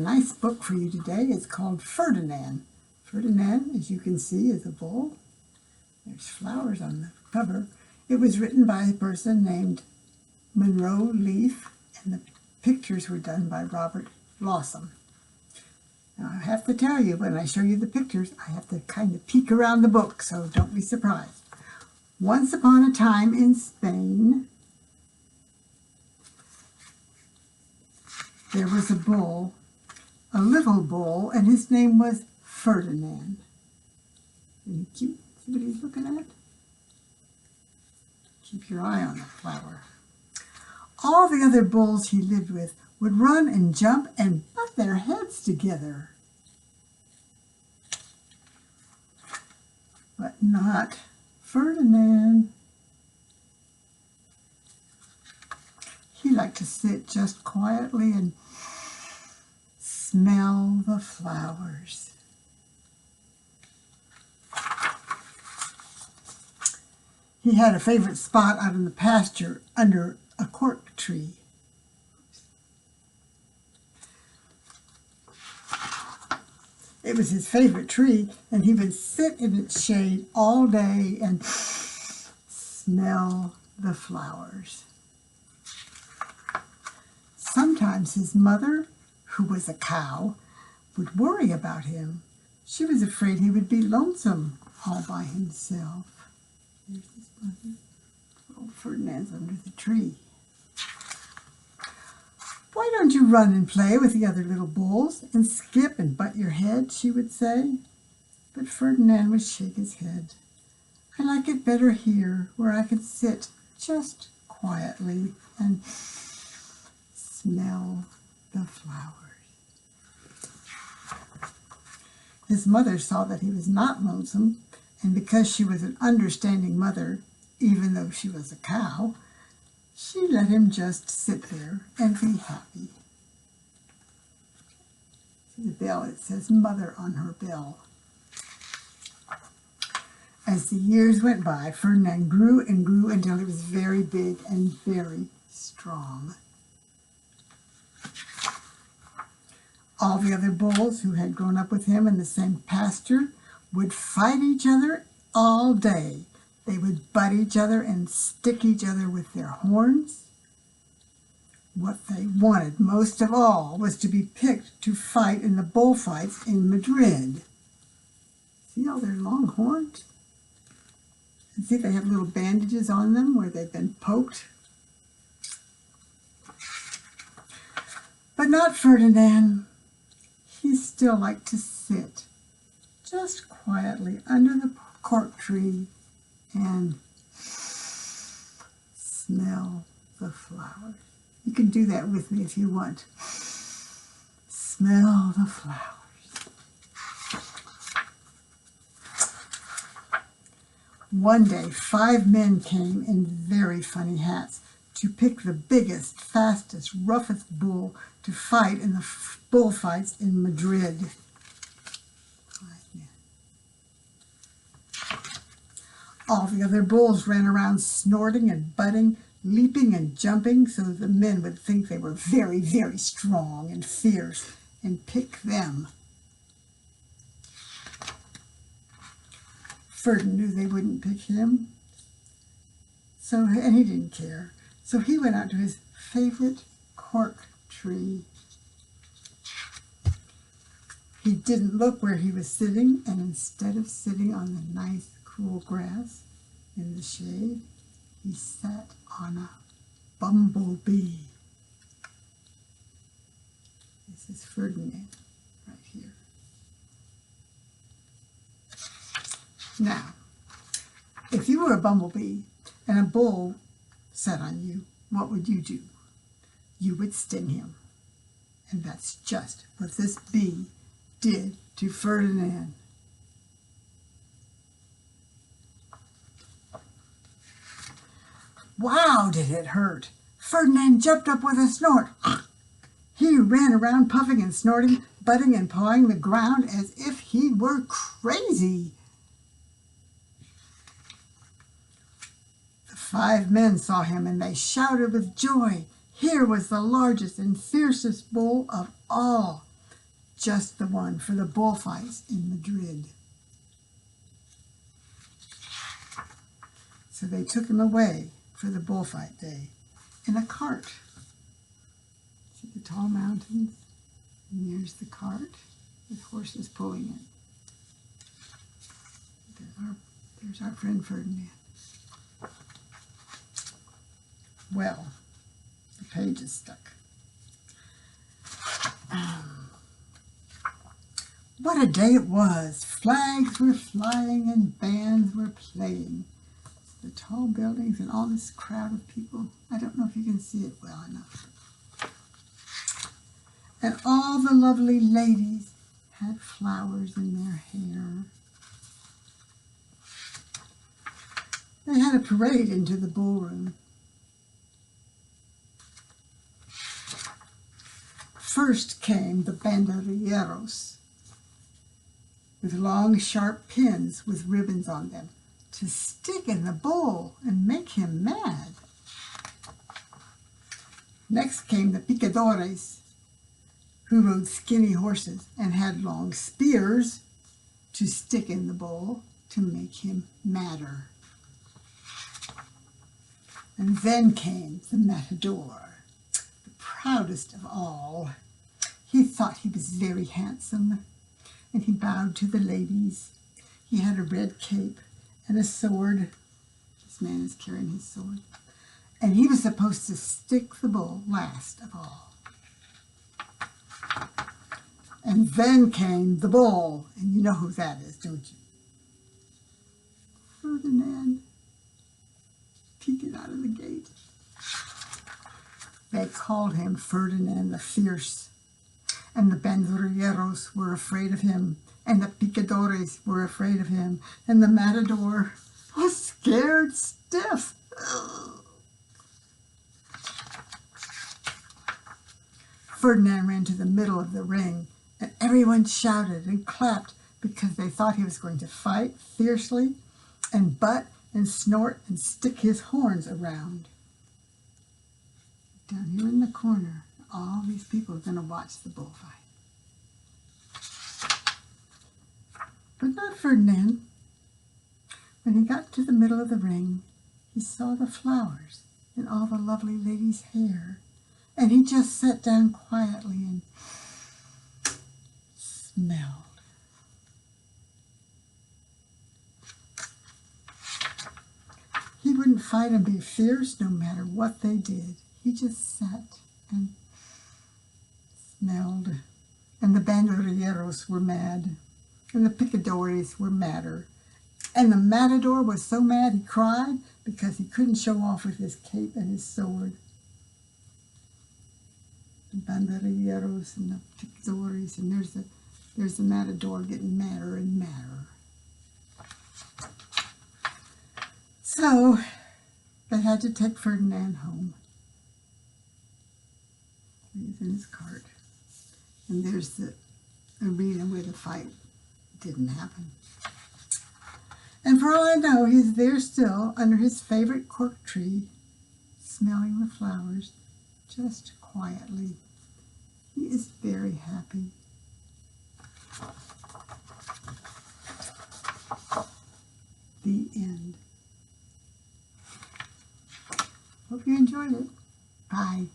nice book for you today. It's called Ferdinand. Ferdinand, as you can see, is a bull. There's flowers on the cover. It was written by a person named Monroe Leaf, and the pictures were done by Robert Lawson. Now, I have to tell you, when I show you the pictures, I have to kind of peek around the book, so don't be surprised. Once upon a time in Spain, there was a bull, a little bull, and his name was Ferdinand. Isn't he cute? See what he's looking at? Keep your eye on the flower. All the other bulls he lived with would run and jump and butt their heads together. But not Ferdinand. He liked to sit just quietly and smell the flowers. He had a favorite spot out in the pasture under a cork tree. It was his favorite tree, and he would sit in its shade all day and smell the flowers. Sometimes his mother, who was a cow, would worry about him. She was afraid he would be lonesome all by himself. There's his mother. Oh, Ferdinand's under the tree. "Why don't you run and play with the other little bulls and skip and butt your head?" she would say. But Ferdinand would shake his head. "I like it better here, where I can sit just quietly and smell the flowers." His mother saw that he was not lonesome, and because she was an understanding mother, even though she was a cow, she let him just sit there and be happy. See the bell, it says mother on her bell. As the years went by, Ferdinand grew and grew until he was very big and very strong. All the other bulls who had grown up with him in the same pasture would fight each other all day. They would butt each other and stick each other with their horns. What they wanted most of all was to be picked to fight in the bullfights in Madrid. See all their long horns? And see, they have little bandages on them where they've been poked. But not Ferdinand. He still liked to sit just quietly under the cork tree and smell the flowers. You can do that with me if you want. Smell the flowers. One day, 5 men came in very funny hats to pick the biggest, fastest, roughest bull to fight in the bullfights in Madrid. 5 men. All the other bulls ran around snorting and butting, leaping and jumping, so that the men would think they were very, very strong and fierce and pick them. Ferdinand knew they wouldn't pick him, and he didn't care. So he went out to his favorite cork tree. He didn't look where he was sitting, and instead of sitting on the nice cool grass in the shade, he sat on a bumblebee. This is Ferdinand right here. Now, if you were a bumblebee and a bull sat on you, what would you do? You would sting him. And that's just what this bee did to Ferdinand. Wow, did it hurt! Ferdinand jumped up with a snort. He ran around puffing and snorting, butting and pawing the ground as if he were crazy. The 5 men saw him, and they shouted with joy. Here was the largest and fiercest bull of all. just the one for the bullfights in Madrid. So they took him away for the bullfight day in a cart. See the tall mountains? And there's the cart with horses pulling it. There's our friend Ferdinand. Well, the page is stuck. What a day it was. Flags were flying and bands were playing. The tall buildings and all this crowd of people. I don't know if you can see it well enough. And all the lovely ladies had flowers in their hair. They had a parade into the ballroom. First came the banderilleros with long, sharp pins with ribbons on them to stick in the bull and make him mad. Next came the picadores, who rode skinny horses and had long spears to stick in the bull to make him madder. And then came the matador, the proudest of all. He thought he was very handsome, and he bowed to the ladies. He had a red cape and a sword. This man is carrying his sword. And he was supposed to stick the bull last of all. And then came the bull, and you know who that is, don't you? Ferdinand, peeking out of the gate. They called him Ferdinand the Fierce, and the banderilleros were afraid of him, and the picadores were afraid of him, and the matador was scared stiff. Ferdinand ran to the middle of the ring, and everyone shouted and clapped because they thought he was going to fight fiercely and butt and snort and stick his horns around. Down here in the corner, all these people are going to watch the bullfight. But not Ferdinand. When he got to the middle of the ring, he saw the flowers in all the lovely ladies' hair, and he just sat down quietly and smelled. He wouldn't fight and be fierce no matter what they did. He just sat and smelled. And the banderilleros were mad, and the picadores were madder. And the matador was so mad he cried because he couldn't show off with his cape and his sword. The banderilleros and the picadores, and there's the matador getting madder and madder. So they had to take Ferdinand home. He's in his cart. And there's the arena where the fight didn't happen. And for all I know, he's there still under his favorite cork tree, smelling the flowers, just quietly. He is very happy. The end. Hope you enjoyed it. Bye.